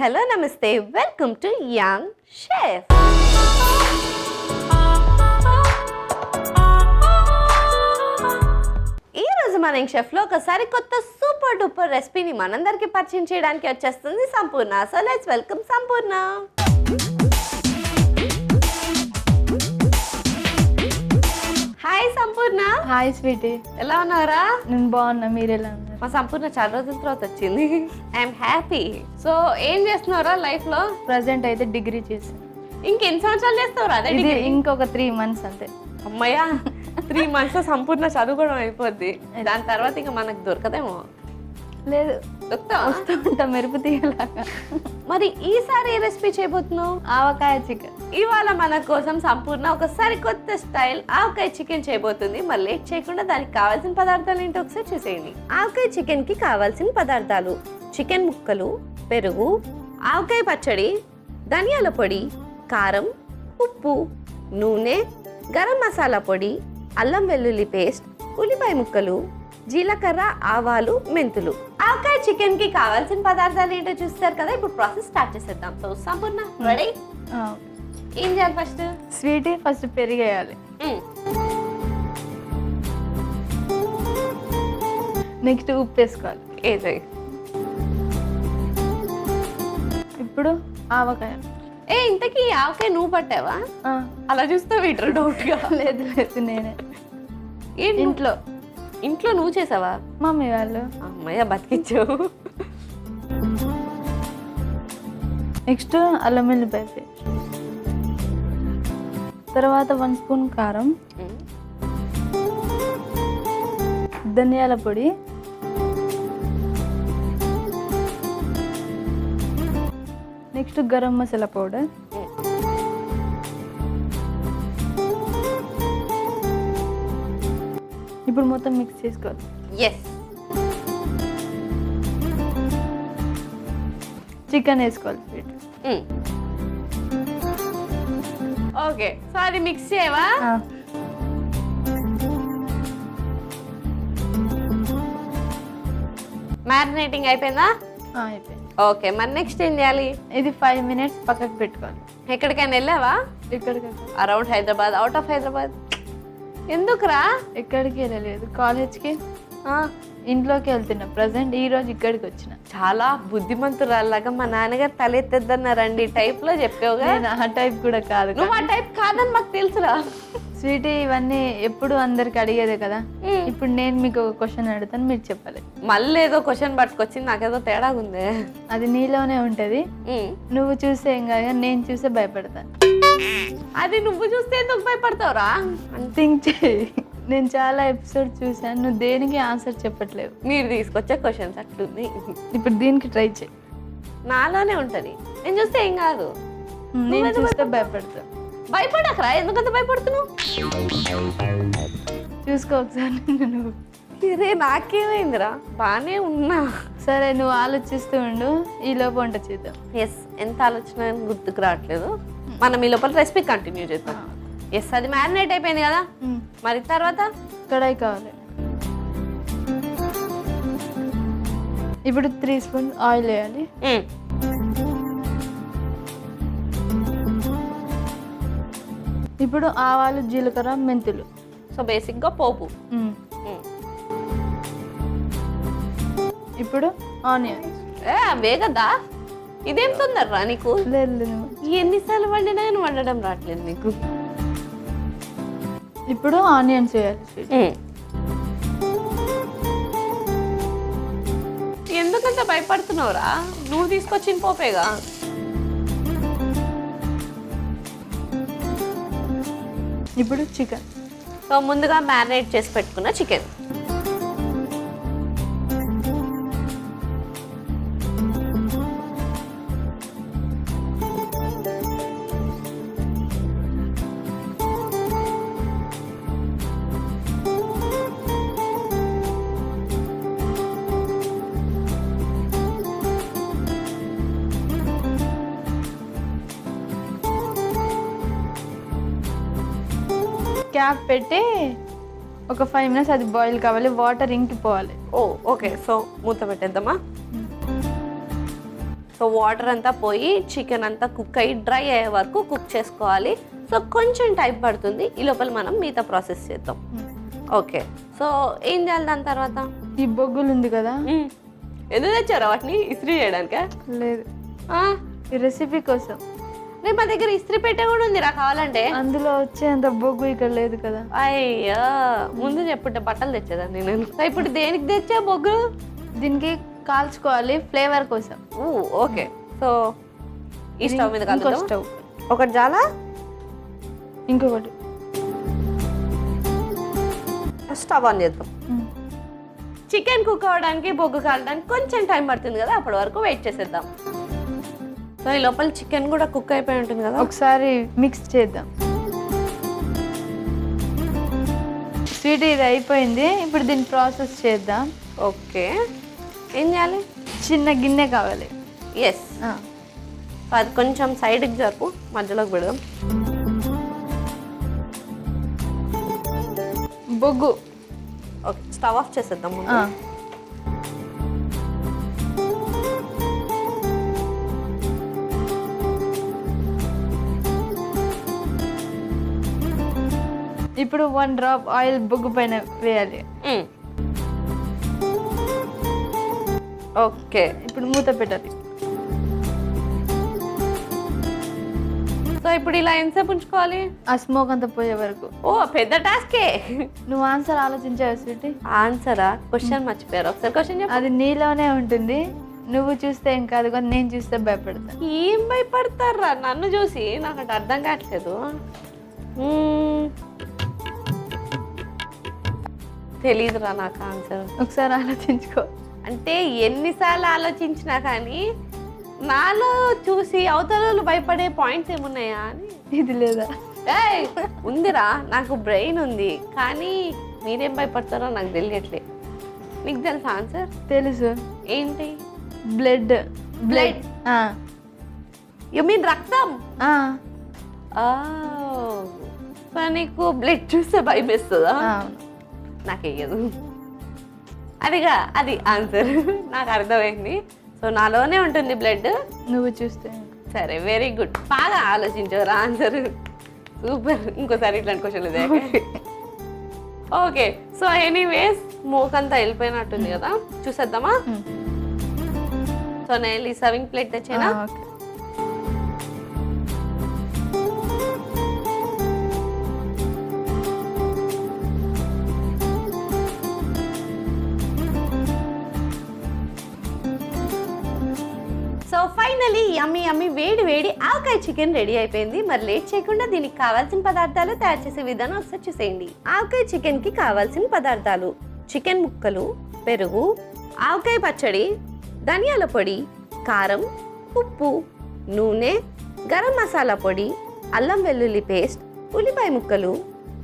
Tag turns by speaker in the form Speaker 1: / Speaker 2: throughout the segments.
Speaker 1: Hello నమస్తే, welcome to young chef. ఈ రోజు మన యంగ్ షెఫ్ లో ఒకసారి కొత్త సూపర్ డూపర్ రెసిపీని మనందరికి పరిచయం చేయడానికి వచ్చేస్తుంది సంపూర్ణ. So let's welcome Sampoorna. Hi Sampoorna.
Speaker 2: Hi Sweety,
Speaker 1: ఎలా ఉన్నారా?
Speaker 2: నేను బాగున్నా, మీరు ఎలా ఉన్నారు?
Speaker 1: మా సంపూర్ణ చాలా రోజుల తర్వాత వచ్చింది. I'm happy. సో ఏం చేస్తున్నారా లైఫ్ లో?
Speaker 2: ప్రజెంట్ అయితే డిగ్రీ చేశాను.
Speaker 1: ఇంకెన్ని సంవత్సరాలు చేస్తావురా? అదే
Speaker 2: ఇది ఇంకొక 3 months అంతే.
Speaker 1: అమ్మయ్యా, 3 months సంపూర్ణ చదువుకోవడం అయిపోద్ది. దాని తర్వాత ఇంకా మనకు దొరకదేమో.
Speaker 2: లేదు,
Speaker 1: దొరుకుతా
Speaker 2: వస్తూ ఉంటా మెరుపు తీయలాగా.
Speaker 1: మరి ఈసారి ఏ రెసిపీ చేయబోతున్నావు?
Speaker 2: ఆవకాయ చికెన్.
Speaker 1: ఇవాళ మన కోసం సంపూర్ణ ఒక సరికొత్త స్టైల్ ఆవకాయ చికెన్ చేయబోతుంది. మరి లేట్ చేయకుండా దానికి కావాల్సిన పదార్థాలు ఏంటో ఒకసారి చూసేయండి. ఆవకాయ చికెన్ కి కావాల్సిన పదార్థాలు: చికెన్ ముక్కలు, పెరుగు, ఆవకాయ పచ్చడి, ధనియాల పొడి, కారం, ఉప్పు, నూనె, గరం మసాలా పొడి, అల్లం వెల్లుల్లి పేస్ట్, ఉల్లిపాయ ముక్కలు, జీలకర్ర, ఆవాలు, మెంతులు. ఆవకాయ చికెన్ కి కావాల్సిన పదార్థాలు ఏంటో చూస్తారు కదా. ఇప్పుడు ప్రాసెస్ స్టార్ట్ చేసేద్దాం. So Sampoorna ready? ఏం చేయాలి ఫస్ట్?
Speaker 2: స్వీటీ, ఫస్ట్ పెరిగేయాలి. నెక్స్ట్ ఉప్పు వేసుకోవాలి.
Speaker 1: ఏదో
Speaker 2: ఇప్పుడు ఆవకాయ.
Speaker 1: ఇంతకీ ఆవకాయ నువ్వు పట్టావా? అలా చూస్తే వీటర్ డౌట్ గా.
Speaker 2: లేదు లేదు, నేనే
Speaker 1: ఇంట్లో ఇంట్లో నువ్వు చేసావా?
Speaker 2: మమ్మీ వాళ్ళు.
Speaker 1: అమ్మయ్య, బతికిచ్చావు.
Speaker 2: నెక్స్ట్ అల్లం వెల్లిపాయ పేస్ట్, తర్వాత 1 స్పూన్ కారం, ధనియాల పొడి, నెక్స్ట్ గరం మసాలా పౌడర్, ఇప్పుడు మొత్తం మిక్స్ చేసుకోవాలి.
Speaker 1: ఎస్.
Speaker 2: చికెన్ వేసుకోవాలి.
Speaker 1: ఓకే, సో అది మిక్స్ చేయవా? మ్యారినేటింగ్ అయిపోయిందా?
Speaker 2: అయిపోయింది.
Speaker 1: ఓకే, మరి నెక్స్ట్ ఏం చేయాలి?
Speaker 2: ఇది 5 minutes పక్కకు పెట్టుకోవాలి.
Speaker 1: ఎక్కడికైనా వెళ్ళావా?
Speaker 2: ఎక్కడికి?
Speaker 1: Around Hyderabad, out of Hyderabad? ఎందుకురా?
Speaker 2: ఎక్కడికి వెళ్ళలేదు, కాలేజ్కి. ఇంట్లోకి వెళ్తున్నా ప్రజెంట్. ఈ రోజు ఇక్కడికి వచ్చిన.
Speaker 1: చాలా బుద్ధిమంతురాలాగా మా నాన్నగారు తలెత్తద్దన్నారండి టైప్ లో చెప్పావుగా.
Speaker 2: నేను ఆ టైప్ కూడా కాదు.
Speaker 1: నువ్వు ఆ టైప్ కాదని మాకు తెలుసురా.
Speaker 2: స్వీటీ, ఇవన్నీ ఎప్పుడు అందరికి అడిగేదే కదా. ఇప్పుడు నేను మీకు ఒక క్వశ్చన్ అడుగుతాను, మీరు చెప్పాలి.
Speaker 1: మళ్ళీ ఏదో క్వశ్చన్ పట్టుకొచ్చింది, నాకేదో తేడా ఉంది.
Speaker 2: అది నీలోనే ఉంటది. నువ్వు చూస్తే ఏం కాదు, నేను చూస్తే భయపడతాను.
Speaker 1: అది నువ్వు చూస్తే ఎందుకు భయపడతావురా?
Speaker 2: థింక్ చేయి. నేను చాలా ఎపిసోడ్ చూసాను, నువ్వు దేనికి ఆన్సర్ చెప్పట్లేవు.
Speaker 1: మీరు తీసుకొచ్చే క్వశ్చన్స్ అట్లుంది.
Speaker 2: ఇప్పుడు దీనికి ట్రై చేయి.
Speaker 1: నాలోనే ఉంటది, నేను చూస్తే ఏం కాదు.
Speaker 2: నేను చూస్తే భయపడతా.
Speaker 1: భయపడకరా, ఎందుకంత భయపడుతున్నావు?
Speaker 2: చూసుకో ఒకసారి. నువ్వు
Speaker 1: ఇదే నాకేమైందిరా, బానే ఉన్నా.
Speaker 2: సరే, నువ్వు ఆలోచిస్తూ ఉండు, ఈ లోపు వంట చేద్దాం.
Speaker 1: ఎస్, ఎంత ఆలోచన గుర్తుకు రావట్లేదు. మనం ఈ లోపల రెసిపీ కంటిన్యూ చేద్దాం. ఎస్, అది మ్యారినేట్ అయిపోయింది కదా. మరి తర్వాత
Speaker 2: కడాయి కావాలి. ఇప్పుడు 3 స్పూన్ ఆయిల్ వేయాలి. ఇప్పుడు ఆవాలు, జీలకర్ర, మెంతులు.
Speaker 1: సో బేసిక్ గా పోపు.
Speaker 2: ఇప్పుడు ఆనియన్స్.
Speaker 1: అవే కదా, ఇదేం తొందరరా నీకు?
Speaker 2: లేదు,
Speaker 1: ఎన్నిసార్లు వండినా కానీ వండడం రావట్లేదు నీకు.
Speaker 2: ఇప్పుడు ఆనియన్స్ వేయాలి.
Speaker 1: ఎందుకంత భయపడుతున్నావురా? నువ్వు తీసుకొచ్చిన పోపేగా.
Speaker 2: ఇప్పుడు చికెన్.
Speaker 1: సో ముందుగా మ్యారినేట్ చేసి పెట్టుకున్న చికెన్.
Speaker 2: క్యాప్ పెట్టి ఒక 5 minutes అది బాయిల్ కావాలి, వాటర్ ఇంకిపోవాలి.
Speaker 1: ఓకే, సో మూత పెట్టేద్దామా? సో వాటర్ అంతా పోయి చికెన్ అంతా కుక్ అయ్యి డ్రై అయ్యే వరకు కుక్ చేసుకోవాలి. సో కొంచెం టైం పడుతుంది. ఈ లోపల మనం మిగతా ప్రాసెస్ చేద్దాం. ఓకే, సో ఏం చేయాలి దాని తర్వాత?
Speaker 2: ఈ బొగ్గులు ఉంది కదా,
Speaker 1: ఎందుకు తెచ్చారా వాటిని? ఇస్త్రీ చేయడానికా?
Speaker 2: లేదు, ఈ రెసిపీ కోసం.
Speaker 1: రేపు మా దగ్గర ఇస్త్రీ పెట్టే కూడా ఉంది రా కావాలంటే.
Speaker 2: అందులో వచ్చేంత బొగ్గు ఇక్కడ లేదు కదా.
Speaker 1: అయ్యా, ముందు చెప్పుంటే బట్టలు తెచ్చేదాన్ని నేను. ఇప్పుడు దేనికి తెచ్చా బొగ్గు?
Speaker 2: దీనికి కాల్చుకోవాలి ఫ్లేవర్ కోసం.
Speaker 1: ఓకే, సో ఈ స్టవ్ మీద
Speaker 2: ఇంకో
Speaker 1: కాల్చుదాం.
Speaker 2: స్టవ్,
Speaker 1: ఒకటి చాలా,
Speaker 2: ఇంకొకటి.
Speaker 1: స్టవ్ ఆన్ చేద్దాం. చికెన్ కుక్ అవ్వడానికి బొగ్గు కాలడానికి కొంచెం టైం పడుతుంది కదా, అప్పటి వరకు వెయిట్ చేసేద్దాం. సో ఈ లోపల చికెన్ కూడా కుక్ అయిపోయి ఉంటుంది కదా,
Speaker 2: ఒకసారి మిక్స్ చేద్దాం. స్వీట్ ఇది అయిపోయింది. ఇప్పుడు దీన్ని ప్రాసెస్ చేద్దాం.
Speaker 1: ఓకే, ఏం చేయాలి?
Speaker 2: చిన్న గిన్నె కావాలి.
Speaker 1: ఎస్, అది కొంచెం సైడ్కి జరుపు, మధ్యలోకి పెడదాం.
Speaker 2: బొగ్గు.
Speaker 1: ఓకే, స్టవ్ ఆఫ్ చేసేద్దాం ముందు.
Speaker 2: ఇప్పుడు 1 డ్రాప్ ఆయిల్ బొగ్గు పైన వేయాలి.
Speaker 1: ఓకే,
Speaker 2: ఇప్పుడు మూత పెట్టాలి.
Speaker 1: సో ఇప్పుడు ఇలా ఎంతసేపు ఉంచుకోవాలి?
Speaker 2: ఆ స్మోక్ అంతా పోయే వరకు.
Speaker 1: ఓ పెద్ద టాస్కే.
Speaker 2: నువ్వు ఆన్సర్ ఆలోచించావు స్వీటీ?
Speaker 1: ఆన్సరా? క్వశ్చన్ మర్చిపోయారు. ఒకసారి క్వశ్చన్ చెప్పు.
Speaker 2: అది నీలోనే ఉంటుంది. నువ్వు చూస్తే ఏం కాదు, కానీ నేను చూస్తే భయపడతా.
Speaker 1: ఏం భయపడతారా నన్ను చూసి? నాకు అంటే అర్థం కావట్లేదు. తెలీదురా నాకు ఆన్సర్.
Speaker 2: ఒకసారి ఆలోచించుకో.
Speaker 1: అంటే ఎన్నిసార్లు ఆలోచించినా కానీ నాలో చూసి అవతల భయపడే పాయింట్స్ ఏమున్నాయా అని.
Speaker 2: ఇది లేదా?
Speaker 1: ఏయ్ ఉందిరా, నాకు బ్రెయిన్ ఉంది, కానీ మీరేం భయపడతారో నాకు తెలియట్లే. నీకు తెలుసా ఆన్సర్?
Speaker 2: తెలుసు.
Speaker 1: ఏంటి?
Speaker 2: బ్లడ్.
Speaker 1: బ్లడ్. యు మీన్ రక్తం? నీకు బ్లడ్ చూస్తే భయం వేస్తుందా? నాకేయదు. అదిగా అది ఆన్సర్. నాకు అర్థమైంది. సో నాలోనే ఉంటుంది బ్లడ్,
Speaker 2: నువ్వు చూస్తే.
Speaker 1: సరే, వెరీ గుడ్, బాగా ఆలోచించారు ఆన్సర్. సూపర్. ఇంకోసారి ఇట్లాంటి క్వశ్చన్ ఇదే. ఓకే, సో ఎనీవేస్ స్మోక్ అంతా వెళ్ళిపోయినట్టుంది కదా, చూసేద్దామా? సో నేను ఈ సర్వింగ్ ప్లేట్ తెచ్చేనా? సో ఫైనలీ యమ్మీ యమ్మీ వేడి వేడి ఆవకాయ చికెన్ రెడీ అయిపోయింది. మరి లేట్ చేయకుండా దీనికి కావాల్సిన పదార్థాలు తయారు చేసే విధానం ఒకసారి చూసేయండి. ఆవకాయ చికెన్ కి కావాల్సిన పదార్థాలు: చికెన్ ముక్కలు, పెరుగు, ఆవకాయ పచ్చడి, ధనియాల పొడి, కారం, ఉప్పు, నూనె, గరం మసాలా పొడి, అల్లం వెల్లుల్లి పేస్ట్, ఉల్లిపాయ ముక్కలు,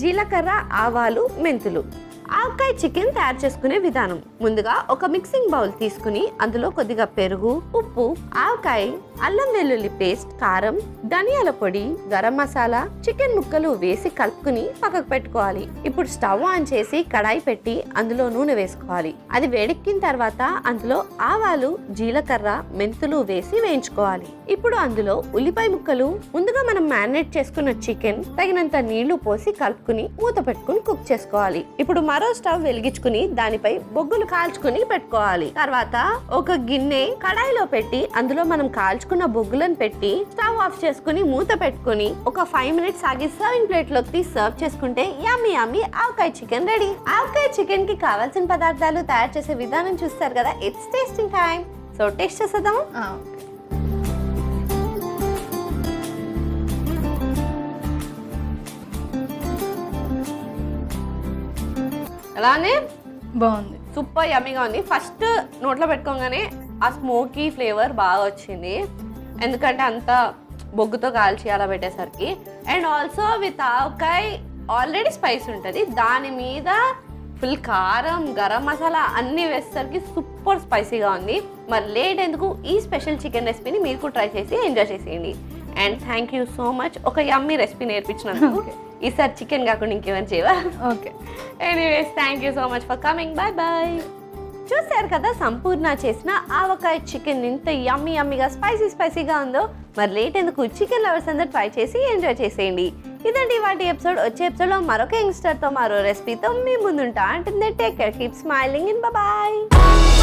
Speaker 1: జీలకర్ర, ఆవాలు, మెంతులు. ఆవకాయ చికెన్ తయారు చేసుకునే విధానం: ముందుగా ఒక మిక్సింగ్ బౌల్ తీసుకుని అందులో కొద్దిగా పెరుగు, ఉప్పు, ఆవకాయ, అల్లం వెల్లుల్లి పేస్ట్, కారం, ధనియాల పొడి, గరం మసాలా, చికెన్ ముక్కలు వేసి కలుపుకుని పక్కకు పెట్టుకోవాలి. ఇప్పుడు స్టవ్ ఆన్ చేసి కడాయి పెట్టి అందులో నూనె వేసుకోవాలి. అది వేడెక్కిన తర్వాత అందులో ఆవాలు, జీలకర్ర, మెంతులు వేసి వేయించుకోవాలి. ఇప్పుడు అందులో ఉల్లిపాయ ముక్కలు, ముందుగా మనం మ్యారినేట్ చేసుకున్న చికెన్, తగినంత నీళ్లు పోసి కలుపుకుని మూత పెట్టుకుని కుక్ చేసుకోవాలి. ఇప్పుడు మరో స్టవ్ వెలిగించుకుని దానిపై బొగ్గులు కాల్చుకుని పెట్టుకోవాలి. తర్వాత ఒక గిన్నె కడాయిలో పెట్టి అందులో మనం కాల్చుకున్న బొగ్గులను పెట్టి స్టవ్ ఆఫ్ చేసుకుని మూత పెట్టుకుని ఒక 5 మినిట్స్ ఆగి సర్వింగ్ ప్లేట్ లోకి తీసి సర్వ్ చేసుకుంటే yummy yummy avakaya chicken ready. Avakaya chicken కి కావాల్సిన పదార్థాలు తయారు చేసే విధానం చూస్తారు కదా, it's tasting time. So taste చేసేద్దాము. అలానే
Speaker 2: బాగుంది,
Speaker 1: సూపర్ యమ్మీగా ఉంది. ఫస్ట్ నోట్లో పెట్టుకోగానే ఆ స్మోకీ ఫ్లేవర్ బాగా వచ్చింది, ఎందుకంటే అంత బొగ్గుతో కాల్చి అలా పెట్టేసరికి. And also with avakaya already spice ఉంటుంది, దాని మీద ఫుల్ కారం, గరం మసాలా అన్నీ వేసేసరికి సూపర్ స్పైసీగా ఉంది. మరి లేట్ ఎందుకు, ఈ స్పెషల్ చికెన్ రెసిపీని మీరు కూడా ట్రై చేసి ఎంజాయ్ చేసేయండి. And thank you so much ఒక యమ్మీ రెసిపీ నేర్పించినందుకు. ఈసారి చికెన్ కాకుండా ఇంకేమైనా చేయవా?
Speaker 2: Okay.
Speaker 1: Anyways thank you so much for coming. Bye bye. చూసి చూసారు కదా సంపూర్ణ చేసిన ఆవకాయ చికెన్ ఎంత యమ్మీ యమ్మీగా స్పైసీగా ఉందో. మరి లేట్ ఎందుకు, చికెన్ లవర్స్ అందరూ ట్రై చేసి ఎంజాయ్ చేసేయండి. ఇదండి వాటి ఎపిసోడ్. వచ్చే ఎపిసోడ్లో మరొక యంగ్స్టర్తో మరో రెసిపీతో మీ ముందుంటా. అంటే take care, keep smiling and bye.